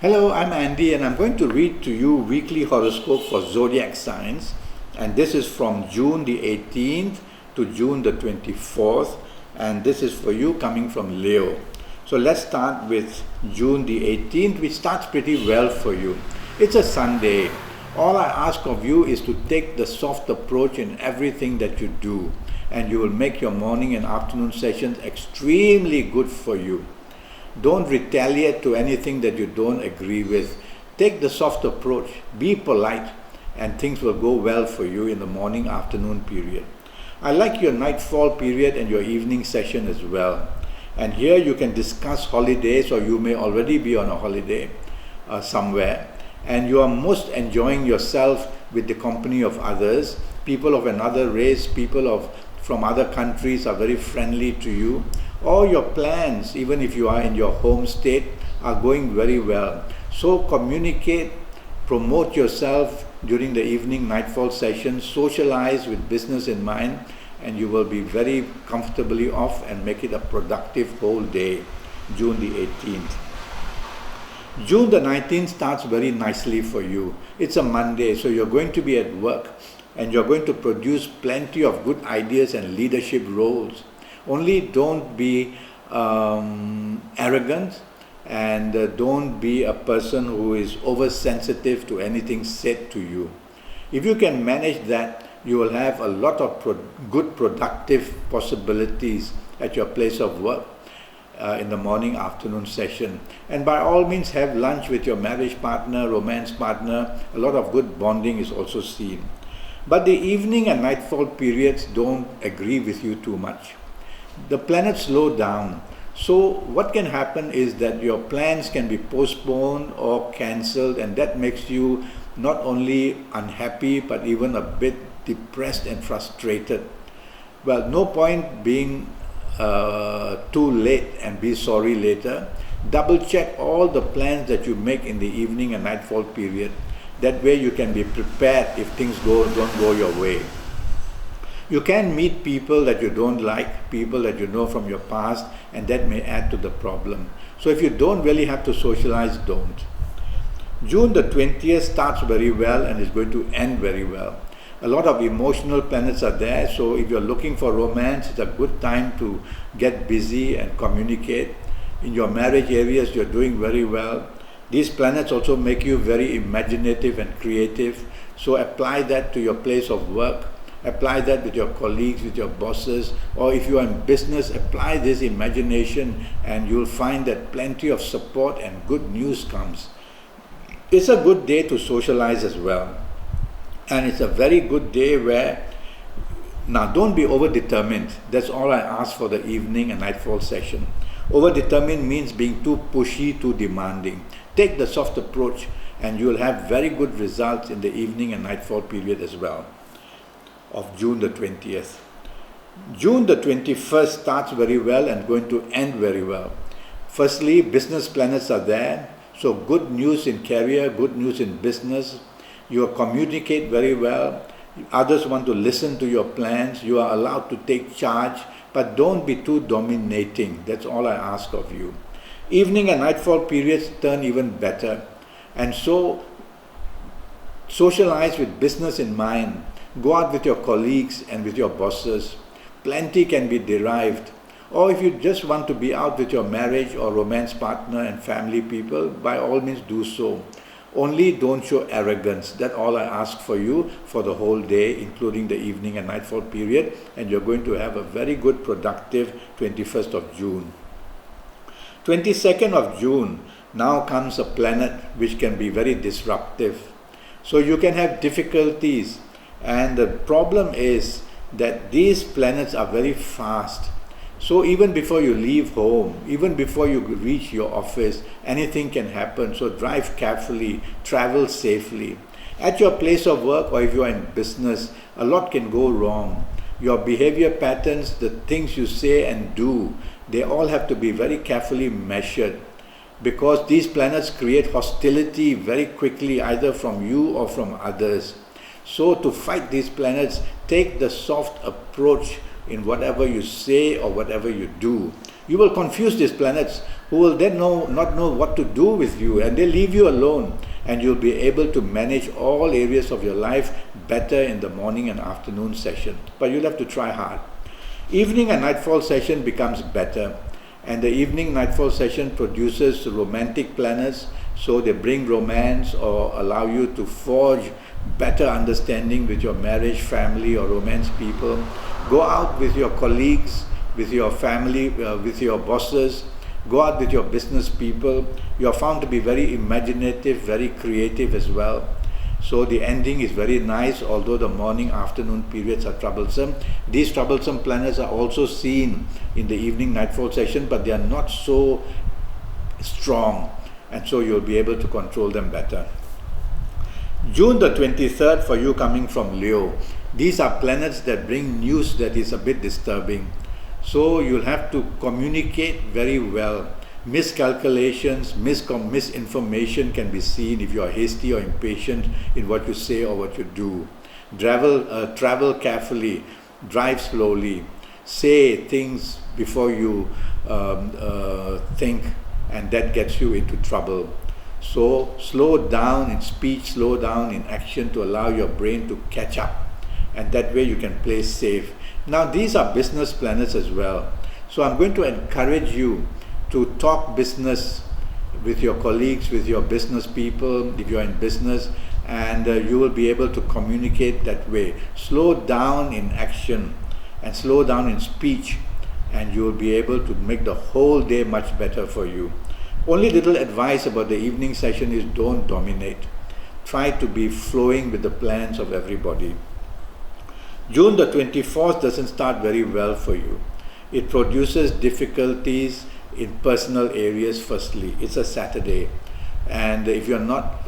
Hello, I'm Andy and I'm going to read to you weekly horoscope for zodiac signs, and this is from June the 18th to June the 24th, and this is for you coming from Leo. So let's start with June the 18th, which starts pretty well for you. It's a Sunday. All I ask of you is to take the soft approach in everything that you do, and you will make your morning and afternoon sessions extremely good for you. Don't retaliate to anything that you don't agree with. Take the soft approach, be polite, and things will go well for you in the morning afternoon period. I like your nightfall period and your evening session as well. And here you can discuss holidays, or you may already be on a holiday somewhere, and you are most enjoying yourself with the company of others. People of another race, from other countries are very friendly to you. All your plans, even if you are in your home state, are going very well. So communicate, promote yourself during the evening nightfall session, socialize with business in mind, and you will be very comfortably off and make it a productive whole day, June the 18th. June the 19th starts very nicely for you. It's a Monday, so you're going to be at work and you're going to produce plenty of good ideas and leadership roles. Only don't be arrogant, and don't be a person who is oversensitive to anything said to you. If you can manage that, you will have a lot of good productive possibilities at your place of work in the morning afternoon session. And by all means, have lunch with your marriage partner, romance partner. A lot of good bonding is also seen. But the evening and nightfall periods don't agree with you too much. The planets slow down. So what can happen is that your plans can be postponed or cancelled, and that makes you not only unhappy but even a bit depressed and frustrated. Well, no point being too late and be sorry later. Double check all the plans that you make in the evening and nightfall period. That way you can be prepared if things don't go your way. You can meet people that you don't like, people that you know from your past, and that may add to the problem. So if you don't really have to socialize, don't. June the 20th starts very well and is going to end very well. A lot of emotional planets are there, so if you're looking for romance, it's a good time to get busy and communicate. In your marriage areas, you're doing very well. These planets also make you very imaginative and creative, so apply that to your place of work. Apply that with your colleagues, with your bosses, or if you are in business, apply this imagination and you'll find that plenty of support and good news comes. It's a good day to socialize as well. And it's a very good day where, now don't be over-determined. That's all I ask for the evening and nightfall session. Over-determined means being too pushy, too demanding. Take the soft approach and you'll have very good results in the evening and nightfall period as well of June the 20th. June the 21st starts very well and going to end very well. Firstly, business planets are there, so good news in career, good news in business. You communicate very well. Others want to listen to your plans. You are allowed to take charge, but don't be too dominating. That's all I ask of you. Evening and nightfall periods turn even better, and so socialize with business in mind. Go out with your colleagues and with your bosses. Plenty can be derived. Or if you just want to be out with your marriage or romance partner and family people, by all means do so. Only don't show arrogance. That's all I ask for you for the whole day, including the evening and nightfall period, and you're going to have a very good productive 21st of June. 22nd of June, now comes a planet which can be very disruptive. So you can have difficulties. And the problem is that these planets are very fast. So even before you leave home, even before you reach your office, anything can happen. So drive carefully, travel safely. At your place of work, or if you are in business, a lot can go wrong. Your behavior patterns, the things you say and do, they all have to be very carefully measured, because these planets create hostility very quickly, either from you or from others. So to fight these planets, take the soft approach in whatever you say or whatever you do. You will confuse these planets. who will then not know what to do with you, and they leave you alone, and you'll be able to manage all areas of your life better in the morning and afternoon session. But you'll have to try hard. Evening and nightfall session becomes better, and the evening nightfall session produces romantic planners, so they bring romance or allow you to forge better understanding with your marriage, family, or romance people. Go out with your colleagues, with your family, with your bosses. Go out with your business people. You are found to be very imaginative, very creative as well. So the ending is very nice, although the morning, afternoon periods are troublesome. These troublesome planners are also seen in the evening nightfall session, but they are not so strong, and so you'll be able to control them better. June the 23rd for you coming from Leo. These are planets that bring news that is a bit disturbing. So you'll have to communicate very well. Miscalculations, misinformation can be seen if you are hasty or impatient in what you say or what you do. Travel carefully, drive slowly, say things before you think, and that gets you into trouble. So slow down in speech, slow down in action to allow your brain to catch up, and that way you can play safe. Now these are business planets as well. So I'm going to encourage you to talk business with your colleagues, with your business people, if you're in business, and you will be able to communicate that way. Slow down in action and slow down in speech, and you will be able to make the whole day much better for you. Only little advice about the evening session is don't dominate. Try to be flowing with the plans of everybody. June the 24th doesn't start very well for you. It produces difficulties in personal areas. Firstly, it's a Saturday, and if you're not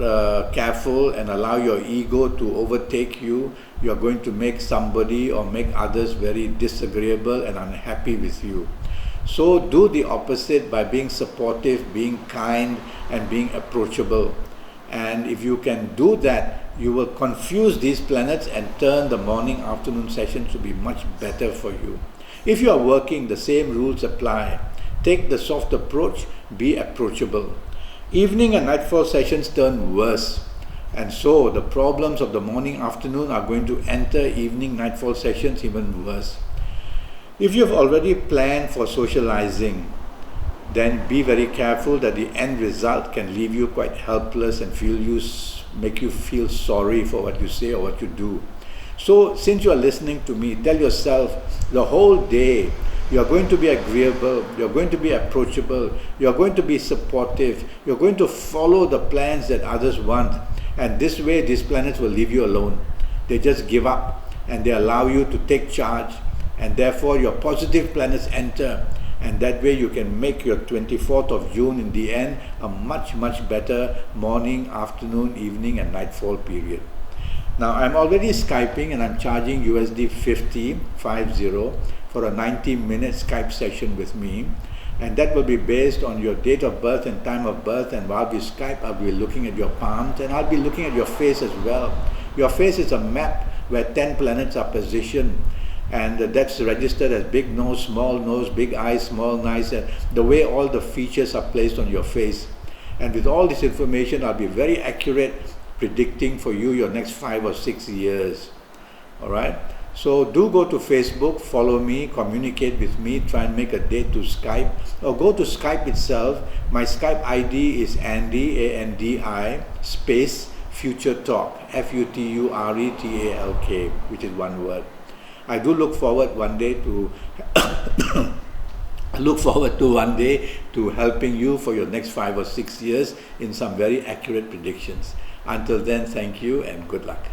careful and allow your ego to overtake you, you're going to make somebody or make others very disagreeable and unhappy with you. So do the opposite by being supportive, being kind, and being approachable. And if you can do that, you will confuse these planets and turn the morning afternoon sessions to be much better for you. If you are working, the same rules apply. Take the soft approach, be approachable. Evening and nightfall sessions turn worse, and so the problems of the morning afternoon are going to enter evening nightfall sessions even worse. If you have already planned for socializing, then be very careful that the end result can leave you quite helpless and make you feel sorry for what you say or what you do. So since you are listening to me, tell yourself the whole day you are going to be agreeable, you are going to be approachable, you are going to be supportive, you are going to follow the plans that others want, and this way these planets will leave you alone. They just give up and they allow you to take charge, and therefore your positive planets enter, and that way you can make your 24th of June in the end a much better morning, afternoon, evening and nightfall period. Now I'm already Skyping and I'm charging USD 50 for a 90-minute Skype session with me, and that will be based on your date of birth and time of birth, and while we Skype I'll be looking at your palms and I'll be looking at your face as well. Your face is a map where 10 planets are positioned, and that's registered as big nose, big eyes, small eyes, the way all the features are placed on your face. And with all this information I'll be very accurate predicting for you your next 5 or 6 years. Alright? So do go to Facebook, follow me, communicate with me, try and make a date to Skype, or go to Skype itself. My Skype ID is Andi, A-N-D-I, space, futuretalk, F-U-T-U-R-E-T-A-L-K, which is one word. I do look forward one day to helping you for your next 5 or 6 years in some very accurate predictions. Until then, thank you and good luck.